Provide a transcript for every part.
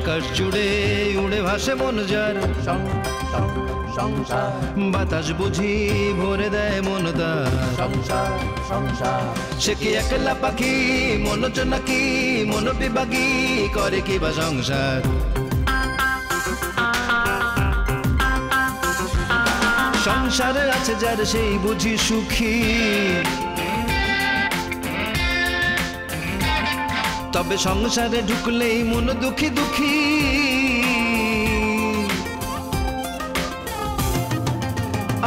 আকাশ জুড়ে উড়ে ভাসে মন যার, সংসার বাতাস বুঝি ভরে দেয় মন তার, সংসার সংসার সে কি একলা পাখি মনোজ নাকি মন বিভাগী করে কি বা সংসার। সংসারে আছে যার সেই বুঝি সুখী, তবে সংসারে ঢুকলেই মন দুঃখী দুঃখী।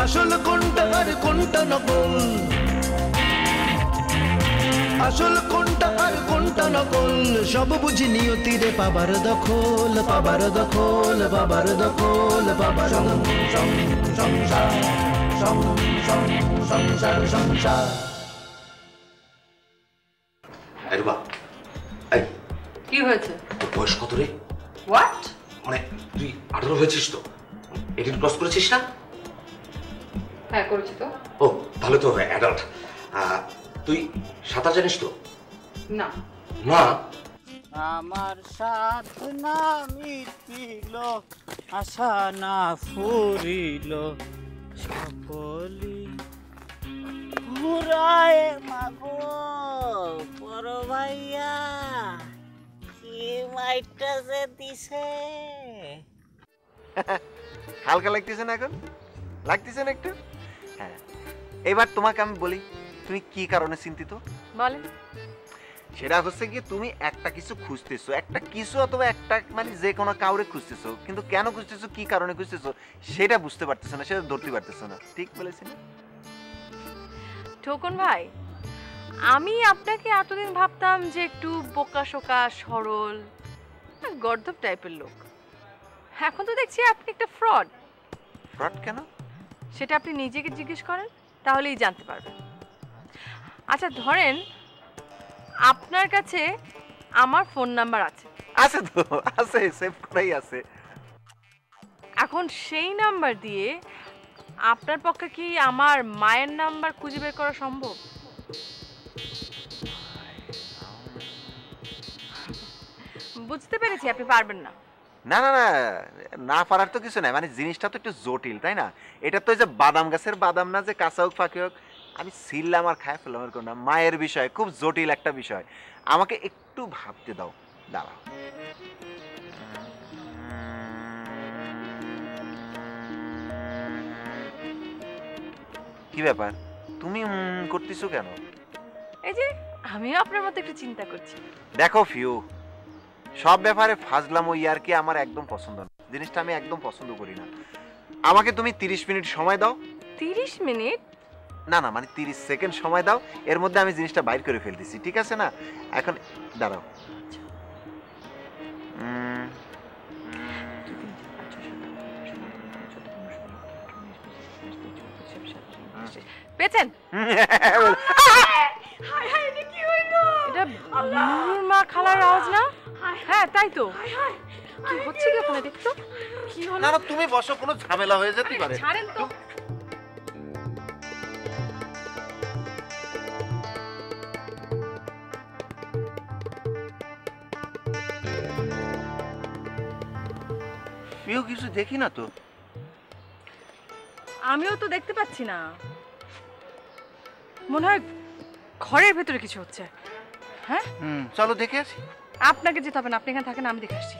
আসল কোনটা আর কোনটা নকল, আসল কোনটা আর কোনটা নকল, সব বুঝি নিয়তিরে পাবার দখল, পাবার দখল, পাবার দখল, পাবার সংসার সংসার সংসার। কি হয়েছে? তোর বয়স কত রে? হোয়াট? মানে তুই 18 হয়েছিস তো? 18 ক্রস করেছিস না? হ্যাঁ করেছি তো। ও তাহলে তো অ্যাডাল্ট। তুই সাঁতার জানিস তো? না। না? আমার সাধনা মিটিল, আশা না ফুরিল, সকলি ঘুরায় মাগো বড় ভাইয়া কি মাইটা যে দিছে। হালকা লাগতেছে না এখন? লাগতেছে না একটু? হ্যাঁ, এবার তোমাকে আমি বলি, তুমি কি কারণে চিন্তিত বলেন। সেটা হচ্ছে কি, তুমি একটা কিছু খুঁজতেছো, একটা কিছু অথবা একটা মানে যে কোনো কাউরে খুঁজতেছো, কিন্তু কেন খুঁজতেছো, কি কারণে খুঁজতেছো সেটা বুঝতে পারতেছো না, সেটা ধরতে পারতেছো না। ঠিক বলেছি না? ঠোকন ভাই, আমি আপনাকে এতদিন ভাবতাম যে একটু বোকাশোকা সরল গর্দভ টাইপের লোক, এখন তো দেখছি আপনি একটা ফ্রড। ফ্রড কেন? সেটা আপনি নিজেকে জিজ্ঞেস করেন, তাহলেই জানতে পারবেন। আচ্ছা ধরেন আপনার কাছে আমার ফোন নাম্বার আছে। আছে তো, আছে, সেভ করাই আছে। এখন সেই নাম্বার দিয়ে আপনার পক্ষে কি আমার মায়ের নাম্বার খুঁজে বের করা সম্ভব? বুঝতে পেরেছি আপনি পারবেন না। না না না, না পারার তো কিছু নাই, মানে জিনিসটা তো একটু জটিল, তাই না? এটা তো যে বাদাম গাছের বাদাম না যে কাঁচা হোক ফাঁকি হোক আমি ছিললাম আর খায় ফেললাম এরকম না। মায়ের বিষয় খুব জটিল একটা বিষয়, আমাকে একটু ভাবতে দাও। দাঁড়াও, কি ব্যাপার, তুমি করতেছো কেন? এই যে আমিও আপনার মতো একটু চিন্তা করছি। দেখো ফিউ, সব ব্যাপারে ফাজলাম ওই আর কি আমার একদম পছন্দ না, জিনিসটা আমি একদম পছন্দ করি না। আমাকে তুমি 30 মিনিট সময় দাও। 30 মিনিট? না না, মানে 30 সেকেন্ড সময় দাও, এর মধ্যে আমি জিনিসটা বাইর করে ফেলতেছি, ঠিক আছে না? এখন দাঁড়াও, পেছেন? এটা নুরুর মা খালার আওয়াজ না? হ্যাঁ তাই তো। কি হচ্ছে কি ওখানে দেখতো? কি হলো? না না, তুমি বসো, কোনো ঝামেলা হয়ে যেতে পারে। ছাড়েন তো। কেউ কিছু দেখি না তো। আমিও তো দেখতে পাচ্ছি না, মনে হয় ঘরের ভেতরে কিছু হচ্ছে। হ্যাঁ চলো দেখে আসি। আপনাকে যেতে হবে না, আপনি এখানে থাকেন, আমি দেখে আসছি।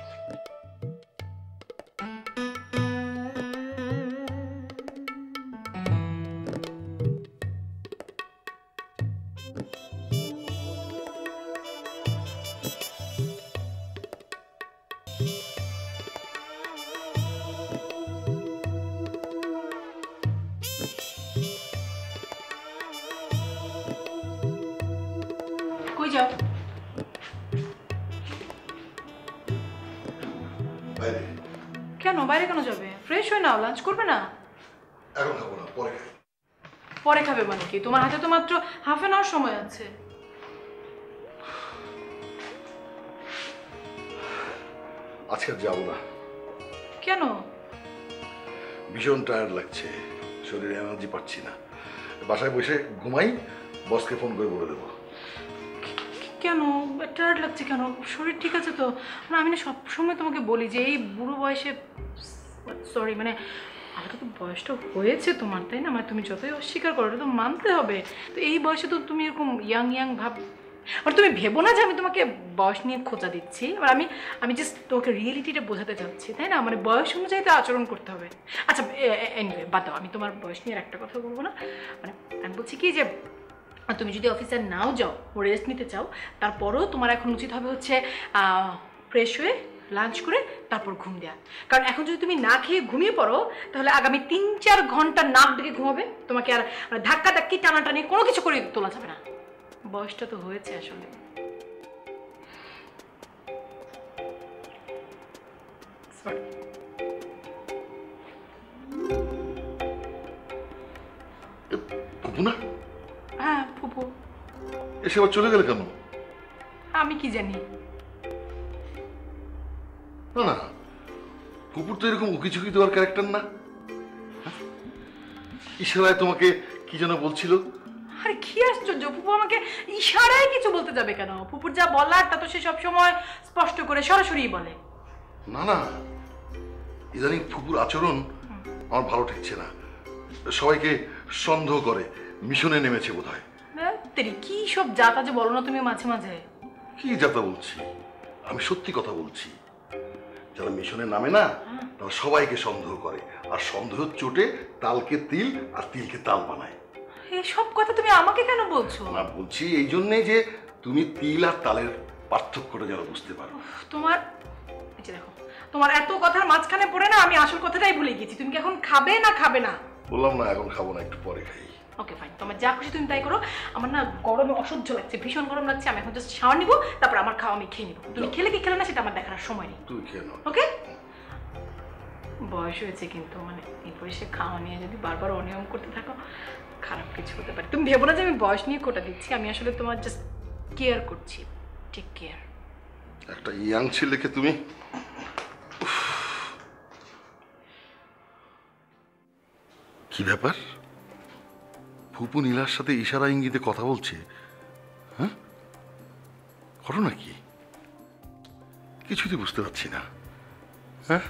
কই যাও? বাইরে। কেন বাইরে কেন যাবে? ফ্রেশ হয়ে নাও, লাঞ্চ করবে না? এখন খাবো না, পরে খাই। পরে খাবে মানে কি? তোমার হাতে তো মাত্র হাফ অ্যান আওয়ার সময় আছে। আজকে যাবো না। কেন? ভীষণ টায়ার্ড লাগছে, শরীরে এনার্জি পাচ্ছি না। বাসায় বসে ঘুমাই, বসকে ফোন করে বলে দেবো। কেন টায়ার্ড লাগছে কেন? শরীর ঠিক আছে তো? না আমি না সবসময় তোমাকে বলি যে এই বুড়ো বয়সে, সরি মানে আলাদা তো বয়সটা হয়েছে তোমার, তাই না? মানে তুমি যতই অস্বীকার করো এটা তো মানতে হবে। তো এই বয়সে তো তুমি এরকম ইয়াং ভাব, মানে তুমি ভেবো না যে আমি তোমাকে বয়স নিয়ে খোঁচা দিচ্ছি। এবার আমি জাস্ট তোমাকে রিয়েলিটিটা বোঝাতে চাচ্ছি, তাই না? মানে বয়স অনুযায়ী তো আচরণ করতে হবে। আচ্ছা এনিওয়ে বাদ দাও, আমি তোমার বয়স নিয়ে একটা কথা বলবো না। মানে আমি বলছি কি যে তুমি যদি অফিসে নাও যাও, রেস্ট নিতে চাও, তারপরও তোমার এখন উচিত হবে হচ্ছে ফ্রেশ হয়ে লাঞ্চ করে তারপর ঘুম দেওয়া। কারণ এখন যদি তুমি না খেয়ে ঘুমিয়ে পড়ো তাহলে আগামী 3-4 ঘন্টা নাক ডেকে ঘুমাবে, তোমাকে আর মানে ধাক্কা ধাক্কি টানাটানি কোনো কিছু করে তোলা যাবে না। বয়সটা তো হয়েছে আসলে। ফুপু না? হ্যাঁ ফুপু। এসে আবার চলে গেলে কেন? আমি কি জানি। না না, ফুপুর তো এরকম উকিঝুঁকি দেওয়ার ক্যারেক্টার না। ইশারায় তোমাকে কি যেন বলছিল। আরে কি আশ্চর্য, ফুপু আমাকে ইশারায় কিছু বলতে যাবে কেন? ফুপুর যা বলার তা তো সে সবসময় স্পষ্ট করে সরাসরি বলে। না না, ইদানিং ফুপুর আচরণ আমার ভালো ঠেকছে না। সবাইকে সন্দেহ করে, মিশনে নেমেছে বোধ হয়। তেরি কি সব যাতা যে বলো না তুমি মাঝে মাঝে। কি যাতা বলছি? আমি সত্যি কথা বলছি। যারা মিশনে নামে না তারা সবাইকে সন্দেহ করে, আর সন্দেহ চোটে তালকে তিল আর তিলকে তাল বানায়। এসব কথা তুমি আমাকে কেন বলছো? না, বলছি এই জন্যে যে তুমি তিল আর তালের পার্থক্যটা যেন বুঝতে পারো। তোমার এই যে দেখো, তোমার এত কথার মাঝখানে পড়ে না আমি আসল কথাটাই ভুলে গেছি। তুমি কি এখন খাবে না খাবে না? বললাম না এখন খাবো না, একটু পরে খাই। ওকে ফাইন, তোমার যা খুশি তুমি তাই করো। আমার না গরমে অসহ্য লাগছে, ভীষণ গরম লাগছে। আমি এখন জাস্ট শাওয়ার নিবো, তারপর আমার খাওয়া আমি খেয়ে নিবো। তুমি খেলে কি খেলে না সেটা আমার দেখার সময় নেই। তুই খেয়ে নাও। ওকে? বয়স হয়েছে কিন্তু মানে এই বয়সে খাওয়া নিয়ে যদি বারবার অনিয়ম করতে থাকো খারাপ কিছু হতে পারে। তুমি ভেবো না যে আমি বয়স নিয়ে কোটা দিচ্ছি, আমি আসলে তোমার জাস্ট কেয়ার করছি। Take care. একটা ইয়াং ছেলেকে তুমি, কি ব্যাপার? ফুপু নীলার সাথে ইশারা ইঙ্গিতে কথা বলছে। হ্যাঁ, ঘটনা কি? কিছুই বুঝতে পারছি না। হ্যাঁ,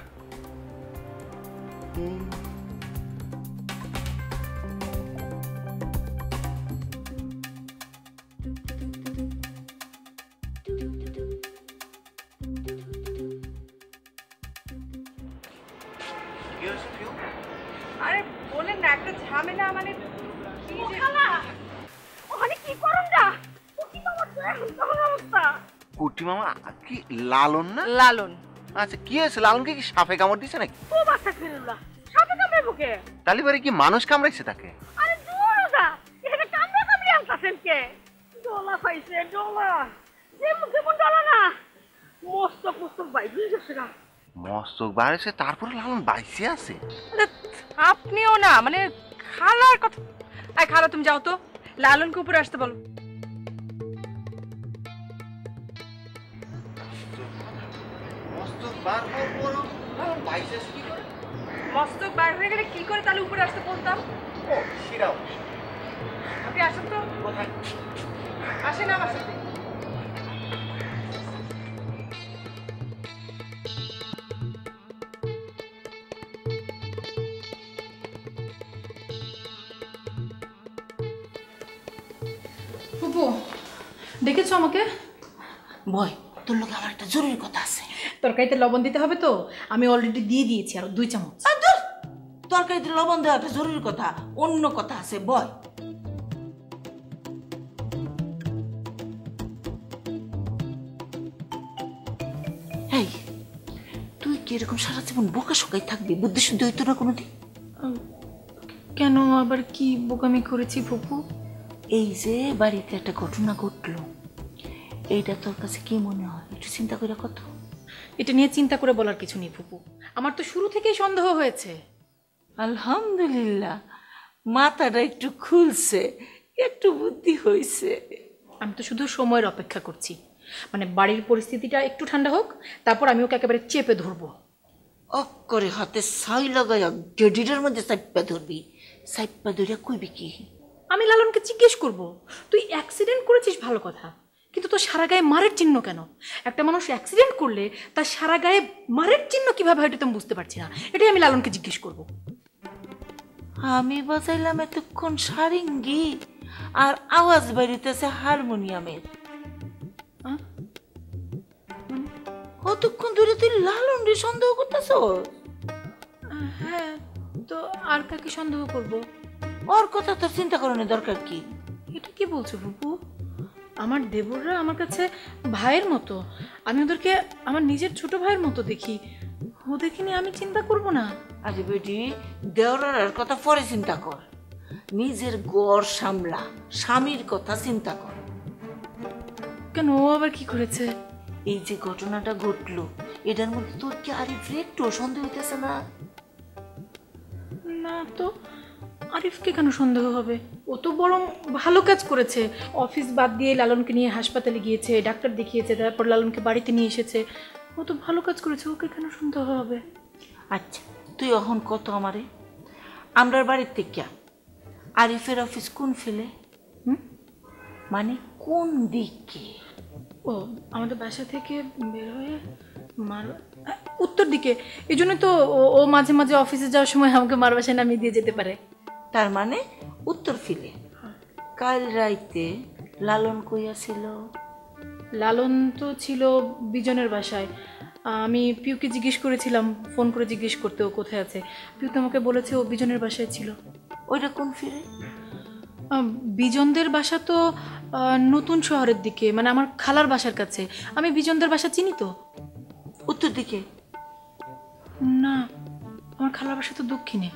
আরে বলেন না, একটা ঝামেলা মানে কুটি মামা কি লালন না? লালন। আচ্ছা কি হয়েছে? লালনকে কি সাপে কামড় দিছে নাকি? ও বাচ্চা ফিরুল্লাহ সাপে কামড়ে বুকে। তালিবারে কি মানুষ কামড়াইছে তাকে? আরে দূর যা, এখানে কামড়ে আনতাছেন কে? ডলা পাইছে ডলা, যেমন ডলা না, মস্তক ভাই বুঝেছে না? মস্তক বাড়েছে তারপর লালন বাইসে আছে? আপনিও না মানে খালার কথা। আয় খালা তুমি যাও তো, লালনকে উপরে আসতে বলো। মস্তক বার হওয়ার পরও লালন বাইসে কি করে? মস্তক বার হয়ে গেলে কি করে তাহলে উপরে আসতে বলতাম? ও শিরাও। আপনি আসেন তো। কোথায়? আসেন আমার সাথে। ফুপু দেখেছো আমাকে? বয়, তোর লোকে আমার একটা জরুরি কথা আছে। তরকারিতে লবণ দিতে হবে তো, আমি অলরেডি দিয়ে দিয়েছি আর 2 চামচ। তরকারিতে লবণ দেওয়া একটা জরুরি কথা, অন্য কথা আছে, বয়। এই তুই কি এরকম সারা জীবন বোকা শোকাই থাকবি? বুদ্ধি শুদ্ধি হইতো না কোনোদিন? কেন আবার কি বোকামি করেছি ফুপু? এই যে বাড়িতে একটা ঘটনা ঘটলো, এইটা তোর কাছে কি মনে হয়? একটু চিন্তা করে কত। এটা নিয়ে চিন্তা করে বলার কিছু নেই ফুপু, আমার তো শুরু থেকেই সন্দেহ হয়েছে। আলহামদুলিল্লাহ, মাথাটা একটু খুলছে, একটু বুদ্ধি হয়েছে। আমি তো শুধু সময়ের অপেক্ষা করছি, মানে বাড়ির পরিস্থিতিটা একটু ঠান্ডা হোক, তারপর আমি ওকে একেবারে চেপে ধরবো। করে হাতে ছাই লাগাইয়া গেডিটার মধ্যে চাইপা ধরবি। চাইপা ধরিয়া কইবি কি? আমি লালনকে জিজ্ঞেস করব, তুই অ্যাক্সিডেন্ট করেছিস ভালো কথা, কিন্তু তোর সারা গায়ে মারের চিহ্ন কেন? একটা মানুষ অ্যাক্সিডেন্ট করলে তার সারা গায়ে মারের চিহ্ন কিভাবে হয় এটা তো আমি বুঝতে পারছি না। এটাই আমি লালনকে জিজ্ঞেস করব। আমি বাজাইলাম এতক্ষণ সারিঙ্গি আর আওয়াজ বেরিতেছে হারমোনিয়ামের। কতক্ষণ ধরে তুই লালনকে সন্দেহ করতেছ? হ্যাঁ, তো আর কাকে সন্দেহ করব? ওর কথা তোর চিন্তা করানোর দরকার কি? এটা কি বলছো ফুপু? আমার দেবররা আমার কাছে ভাইয়ের মতো, আমি ওদেরকে আমার নিজের ছোট ভাইয়ের মতো দেখি। ওদেরকে নিয়ে আমি চিন্তা করব না? আরে বেটি, দেওরার কথা পরে চিন্তা কর, নিজের গড় সামলা, স্বামীর কথা চিন্তা কর। কেন, ও আবার কি করেছে? এই যে ঘটনাটা ঘটলো এটার মধ্যে তোর কি আরিফের একটু সন্দেহ হইতেছে না? না তো, আরিফকে কেন সন্দেহ হবে? ও তো বরং ভালো কাজ করেছে। অফিস বাদ দিয়ে লালনকে নিয়ে হাসপাতালে গিয়েছে, ডাক্তার দেখিয়েছে, তারপর লালনকে বাড়িতে নিয়ে এসেছে। ও তো ভালো কাজ করেছে, ওকে কেন সন্দেহ হবে? আচ্ছা, তুই এখন কত আমারে, আমরার বাড়ির থেকে আরিফের অফিস কোন ফেলে? মানে কোন দিকে? ও আমাদের বাসা থেকে বের হয়ে উত্তর দিকে। এই জন্য তো ও মাঝে মাঝে অফিসে যাওয়ার সময় আমাকে মার বাসায় নামিয়ে দিয়ে যেতে পারে। তার মানে উত্তর ফিলে। কাল রাইতে লালন কইয়া ছিল? লালন তো ছিল বিজনের বাসায়। আমি পিউকে জিজ্ঞেস করেছিলাম, ফোন করে জিজ্ঞেস করতে ও কোথায় আছে। পিউ তো আমাকে বলেছে ও বিজনের বাসায় ছিল। ওইটা কোন ফিরে? বিজনদের বাসা তো নতুন শহরের দিকে, মানে আমার খালার বাসার কাছে। আমি বিজনদের বাসা চিনি তো। উত্তর দিকে? না, আমার খালার বাসা তো দক্ষিণে।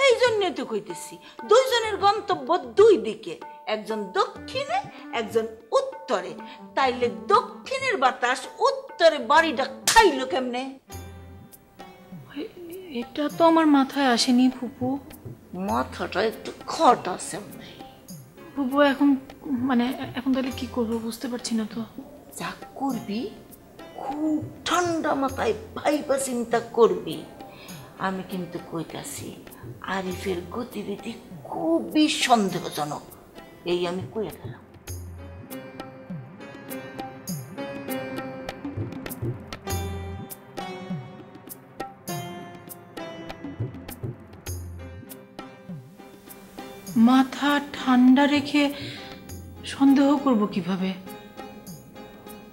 এই জন্য তো কইতেছি দুইজনের গন্তব্য দুই দিকে, একজন দক্ষিণে একজন উত্তরে। তাইলে দক্ষিণের বাতাস উত্তরে বাড়িটা খাইলো কেমনে? এটা তো আমার মাথায় আসেনি ফুপু। মাথাটা একটু খট আছে। ফুপু এখন তাহলে কি করবো বুঝতে পারছি না তো। যা করবি খুব ঠান্ডা মাথায় ভাইবা চিন্তা করবি। আমি কিন্তু কইতাছি আরিফের গতিবিধি খুবই সন্দেহজনক, এই আমি কইয়া গেলাম। মাথা ঠান্ডা রেখে সন্দেহ করব কিভাবে?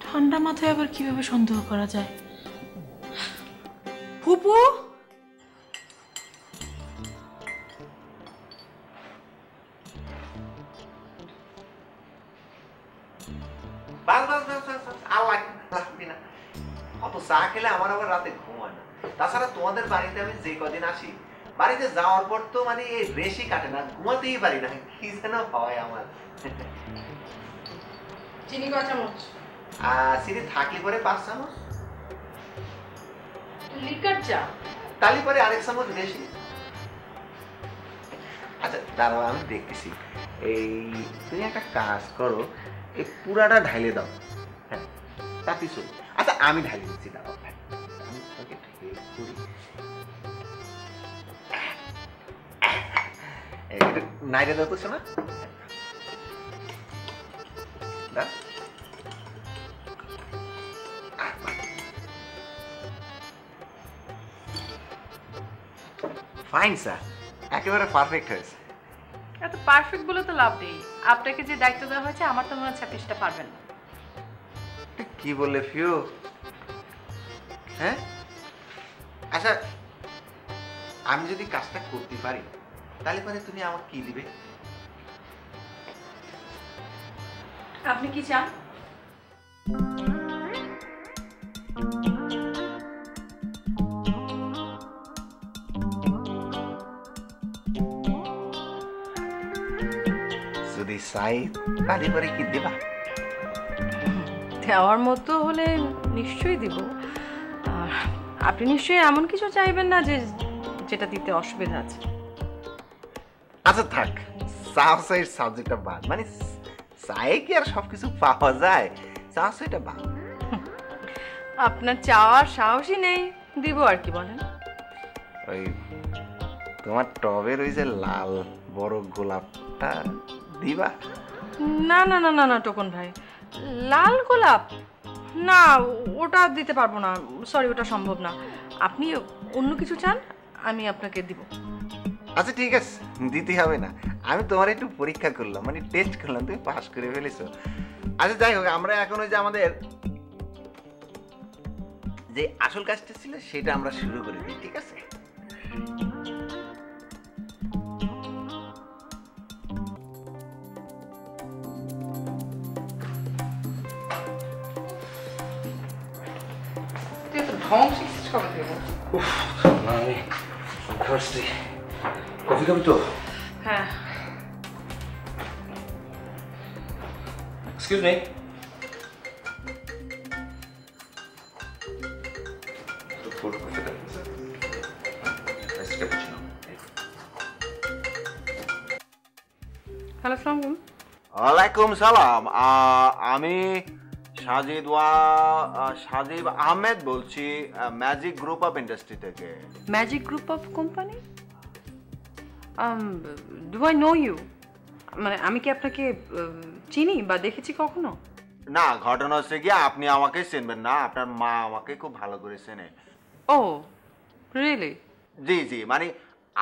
ঠান্ডা মাথায় আবার কিভাবে সন্দেহ করা যায়? ফুপু, অত চা খেলে আমার আবার রাতে ঘুম হয় না। তাছাড়া তোমাদের বাড়িতে আমি যে কদিন আসি, বাড়িতে যাওয়ার পর তো মানে এই রেশই কাটে না, ঘুমাতেই পারি না, কি যেন হয় আমার। চিনি কয় চামচ? চিনি থাকলে পরে 5 চামচ, লিকার চা তালি পরে আরেক চামচ বেশি। আচ্ছা দাঁড়াও, আমি দেখতেছি। এই তুমি একটা কাজ করো, এই পুরাটা ঢাইলে দাও। হ্যাঁ তা কিছু। আচ্ছা আমি ঢালি দিচ্ছি, দাঁড়াও। আমি তোকে ঠিক করি। একটু নাইরে দাও তো শোনা। ফাইন স্যার, একেবারে পারফেক্ট হয়েছে। এত পারফেক্ট বলে তো লাভ নেই। আপনাকে যে দায়িত্ব দেওয়া হয়েছে আমার তো মনে হচ্ছে আপনি সেটা পারবেন না। কি বললে ফিউ? হ্যাঁ আচ্ছা, আমি যদি কাজটা করতে পারি তাহলে পরে তুমি আমাকে কি দিবে? আপনি কি চান? যদি চাই তাহলে পরে কি দিবা? দেওয়ার মতো হলে নিশ্চয়ই দিব। আপনি নিশ্চয়ই এমন কিছু চাইবেন না যেটা দিতে অসুবিধা আছে। আচ্ছা থাক, চাই সাবজেক্টটা বাদ। মানে চাই কি আর সবকিছু পাওয়া যায়? চাইটা বাদ। আপনার চাওয়ার সাহসই নেই, দিব আর কি বলেন। ওই তোমার টবের ওই যে লাল বড় গোলাপটা দিবা? না না না না না টোকন ভাই, লাল গোলাপ না, ওটা দিতে পারবো না, সরি, ওটা সম্ভব না। আপনি অন্য কিছু চান, আমি আপনাকে দিব। আচ্ছা ঠিক আছে, দিতে হবে না, আমি তোমার একটু পরীক্ষা করলাম, মানে টেস্ট করলাম, তুমি পাস করে ফেলেছো। আচ্ছা যাই হোক, আমরা এখন ওই যে আমাদের যে আসল কাজটা ছিল সেটা আমরা শুরু করে দিই, ঠিক আছে? তুই তো ঢং শিখছিস কবে থেকে? না আমি থার্সডে কফি খাবি তো? হ্যাঁ। এক্সকিউজ মি, হ্যালো, আসসালামু আলাইকুম। ওয়ালাইকুম সালাম, আমি সাজিব আহমেদ বলছি, ম্যাজিক গ্রুপ অফ ইন্ডাস্ট্রি থেকে। Magic Group of company? Do I know you? মানে আমি কি আপনাকে চিনি বা দেখেছি কখনো? না, ঘটনা হচ্ছে গিয়ে আপনি আমাকে চিনবেন না, আপনার মা আমাকে খুব ভালো করে চেনে। ও রিয়েলি? জি জি, মানে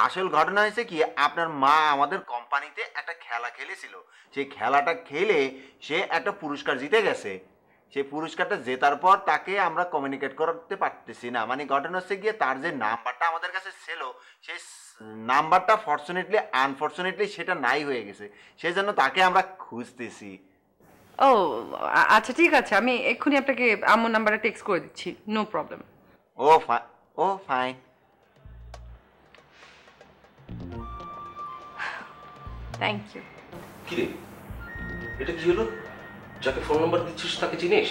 আসল ঘটনা হয়েছে কি, আপনার মা আমাদের কোম্পানিতে একটা খেলা খেলেছিল, সেই খেলাটা খেলে সে একটা পুরস্কার জিতে গেছে। সেই পুরস্কারটা জেতার পর তাকে আমরা কমিউনিকেট করতে পারতেছি না, মানে ঘটনা হচ্ছে গিয়ে তার যে নাম্বারটা আমাদের কাছে ছিল, সেই নাম্বারটা ফরচুনেটলি আনফরচুনেটলি সেটা নাই হয়ে গেছে, সেই জন্য তাকে আমরা খুঁজতেছি। ও আচ্ছা ঠিক আছে, আমি এক্ষুনি আপনাকে আমার নাম্বারে টেক্সট করে দিচ্ছি, no problem. Oh fine. Thank you. কি রে, এটা কি হলো? যাকে ফোন নাম্বার দিচ্ছিস তাকে চিনিস?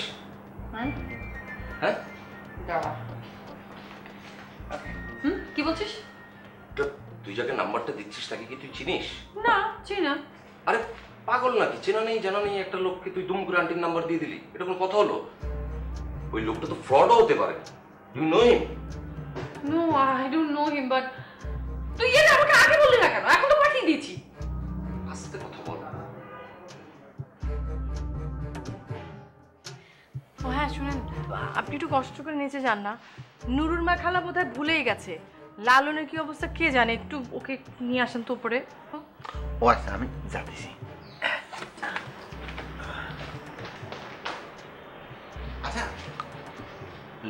হ্যাঁ, কি বলছিস? তুই যাকে নাম্বারটা দিচ্ছিস তাকে কি তুই চিনিস? না, চিনি না। আরে পাগল নাকি, চেনা নেই জানা নেই একটা লোককে তুই দুম করে আন্টির নাম্বার দিয়ে দিলি, এটা কোনো কথা হলো? ওই লোকটা তো ফ্রডও হতে পারে। You know him? No, I don't know him, but তুই এটা আমাকে আগে বললি না কেন? এখন তো পাঠিয়ে দিয়েছি। আস্তে কথা বল। ও হ্যাঁ, শুনেন, আপনি একটু কষ্ট করে নিচে যান না, নুরুর মা খালা বোধহয় ভুলেই গেছে। লালনের কি অবস্থা কে জানে, একটু ওকে নিয়ে আসেন তো উপরে। ও আচ্ছা, আমি যাচ্ছি। আচ্ছা,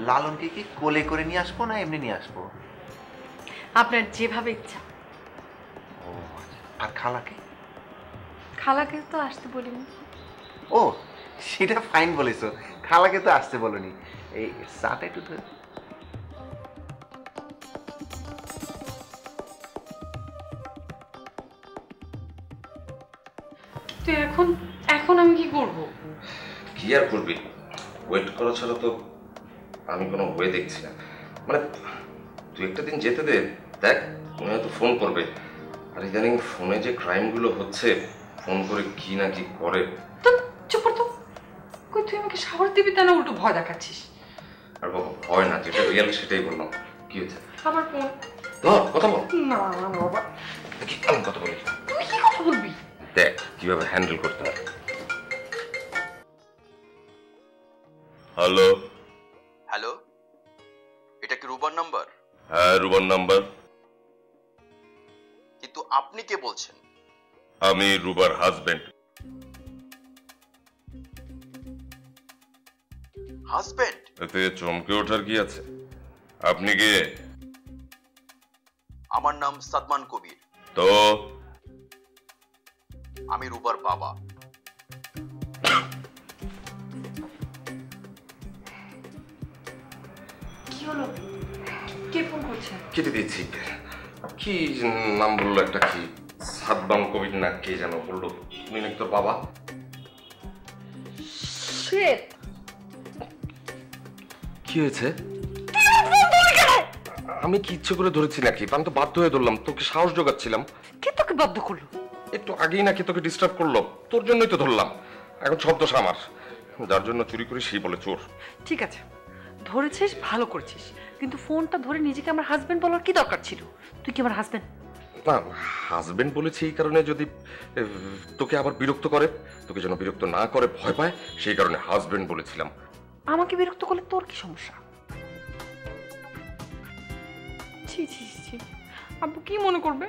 লালনকে কি কোলে করে নিয়ে আসবো না এমনি নিয়ে আসবো? আপনার যেভাবে ইচ্ছা। ও আচ্ছা, আর খালাকে? খালাকে তো আসতে বলিনি। ও সেটা ফাইন বলেছো, খালাকে তো আসতে বলনি। এই চাটা একটু ধরে। তো এখন আমি কি করব? কি আর করবি, ওয়েট করা ছাড়া তো আমি কোনো ওয়ে দেখছি না। মানে তুই একটা দিন যেতে দে, দেখ উনি হয়তো ফোন করবে। আর ইদানিং ফোনে যে ক্রাইমগুলো হচ্ছে, ফোন করে কি না কি করে। তো চুপ কর তো। কই তুই আমাকে সাহস দিবি তা না উল্টো ভয় দেখাচ্ছিস? আর বাবা ভয় না, যেটা রিয়েল সেটাই বললাম। কি হয়েছে? আবার ফোন। ধর কথা বল। না বাবা, দেখি আমি কথা বলি। তুই কি কথা বলবি? দেখ কিভাবে হ্যান্ডেল করতে হয়। হ্যালো। হ্যালো, এটা কি রুবার নাম্বার? হ্যাঁ রুবার নাম্বার। কিন্তু আপনি কে বলছেন? আমি রুবার হাজবেন্ড। হাজবেন্ড? এতে চমকে ওঠার কি আছে? আপনি কে? আমার নাম সাদমান কবির। তো আমি রুবার বাবা। কি হলো? কে ফোন করছে? কেটে দিয়েছি। কি নাম বললো একটা, কি সাদমান কবির না কে যেন বললো, উনি নাকি তোর বাবা। শিট! কি হয়েছে? আমি কি ইচ্ছে করে ধরেছি নাকি? আমি তো বাধ্য হয়ে ধরলাম, তোকে সাহস জোগাচ্ছিলাম। কে তোকে বাধ্য করলো? একটু আগেই নাকি তোকে ডিস্টার্ব করলো, তোর জন্যই তো ধরলাম। এখন সব দোষ আমার, যার জন্য চুরি করি সেই বলে চোর। ঠিক আছে, ধরেছিস, ভালো করছিস, কিন্তু ফোনটা ধরে নিজেকে আমার হাজবেন্ড বলার কি দরকার ছিল? তুই কি আমার হাজবেন্ড? না, হাজবেন্ড বলেছি এই কারণে যদি তোকে আবার বিরক্ত করে, তোকে যেন বিরক্ত না করে ভয় পায়, সেই কারণে হাজবেন্ড বলেছিলাম। আমাকে বিরক্ত করলে তোর কি সমস্যা? ছি ছি ছি, আব্বু কি মনে করবে?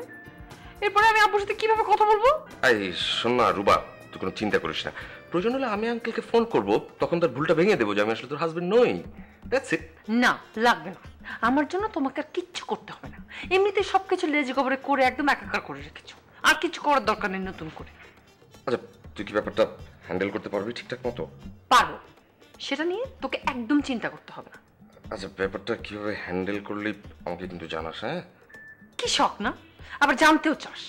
এরপরে আমি আব্বুর সাথে কিভাবে কথা বলবো? এই শোন না রুবা, তুই কোনো চিন্তা করিস না। প্রয়োজন হলে আমি আঙ্কেলকে ফোন করব, তখন তার ভুলটা ভেঙে দেবো যে আমি আসলে তোর হাজবেন্ড নই। That's it. না, লাগবে না। আমার জন্য তোমাকে আর কিচ্ছু করতে হবে না। এমনিতে সবকিছু লেজি কভারে করে একদম একাকার করে রেখেছো, আর কিছু করার দরকার নেই নতুন করে। আচ্ছা, তুই কি ব্যাপারটা হ্যান্ডেল করতে পারবি ঠিকঠাক মতো? পারবো, সেটা নিয়ে তোকে একদম চিন্তা করতে হবে না। আচ্ছা, ব্যাপারটা কিভাবে হ্যান্ডেল করলি আমাকে কিন্তু জানাস। হ্যাঁ, কি শখ না, আবার জানতেও চাস।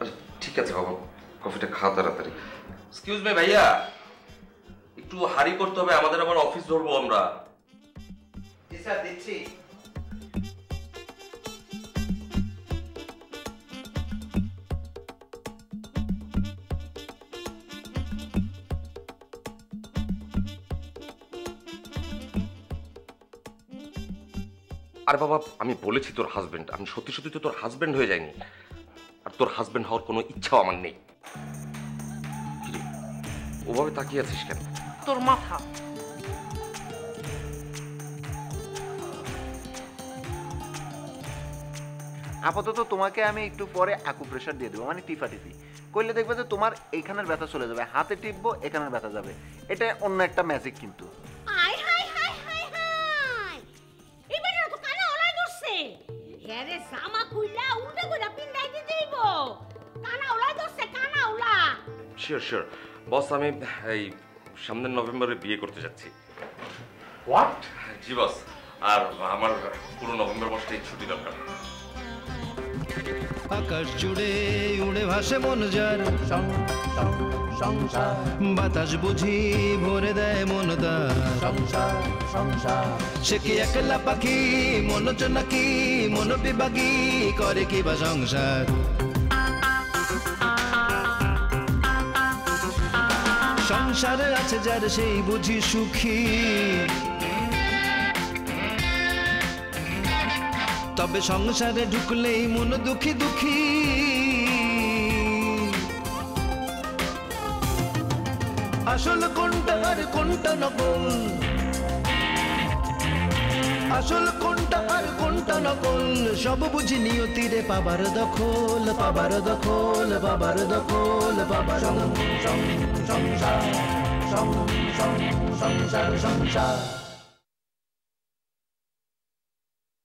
আচ্ছা ঠিক আছে বাবা, কফিটা খা তাড়াতাড়ি। এক্সকিউজ মি ভাইয়া, একটু হারি করতে হবে, আমাদের আবার অফিস ধরবো আমরা। জি স্যার, দিচ্ছি। আরে বাবা, আমি বলেছি তোর হাজবেন্ড, আমি সত্যি সত্যি তো তোর হাজবেন্ড হয়ে যাইনি, আর তোর হাজবেন্ড হওয়ার কোনো ইচ্ছাও আমার নেই। ওভাবে তাকিয়ে আছিস কেন? তোর মাথা। আপাতত তোমাকে আমি একটু পরে আকুপ্রেশার দিয়ে দেবো, মানে টিফাটিফি করলে দেখবে যে তোমার এইখানের ব্যথা চলে যাবে, হাতে টিপবো এখানের ব্যথা যাবে। এটা অন্য একটা ম্যাজিক কিন্তু। আয় হায় হায় হায় হায়, এবারে তো কানা ওলাই ধরছে। হেরে জামা খুইলা উল্টা কইরা পিন্দাই দিতে হইব। কানা ওলাই ধরছে, কানা ওলা। শিওর শিওর বস, আমি এই সামনের নভেম্বরে বিয়ে করতে যাচ্ছি। হোয়াট? জি বস, আর আমার পুরো নভেম্বর মাসটাই ছুটি দরকার। আকাশ জুড়ে উড়ে ভাসে মন যার, সংসার বাতাস বুঝি ভরে দেয় মন তার, সংসার সংসার। সে কি একলা পাখি মন নাকি মন বিভাগী করে কি বা সংসার। সংসারে আছে যার সেই বুঝি সুখী, তবে সংসারে ঢুকলেই মন দুঃখী দুঃখী। আসল কোনটা আর কোনটা নকল, আসল কোনটা আর কোনটা নকল, সব বুঝি নিয়তিরে পাবার দখল, পাবার দখল, পাবার দখল, পাবার সংসার সংসার সংসার।